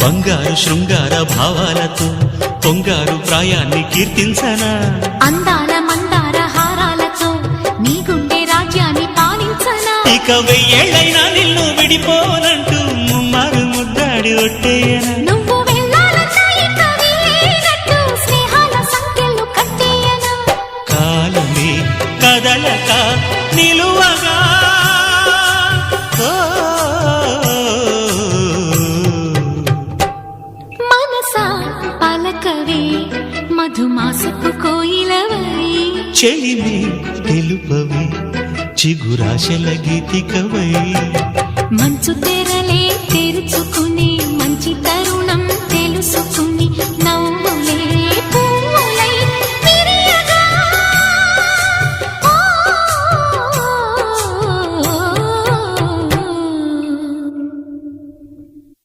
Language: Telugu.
బంగారు శృంగార భావాలతో పొంగారు ప్రాయాన్ని కీర్తించనా అందాల మందార హారాలతో నీ గుండె రాజ్యాన్ని పాలించనా ఇక వెయ్యేళ్ళైనా నిన్ను విడిపోనంటూ ముమ్మారు ముద్దాడి ఒట్టేయనా నువ్వు వెళ్ళాలన్నా ఇక వీలేనట్టు స్నేహాల సంఖ్యలు కట్టేయనా కాలమే కదలక నిలువగా మనసా పలకవే మధుమాసపు కోయిలవై చెలిమి తెలుపవే చిగురాశల గీతికవై మంచు తెరలే తెరుచుకునే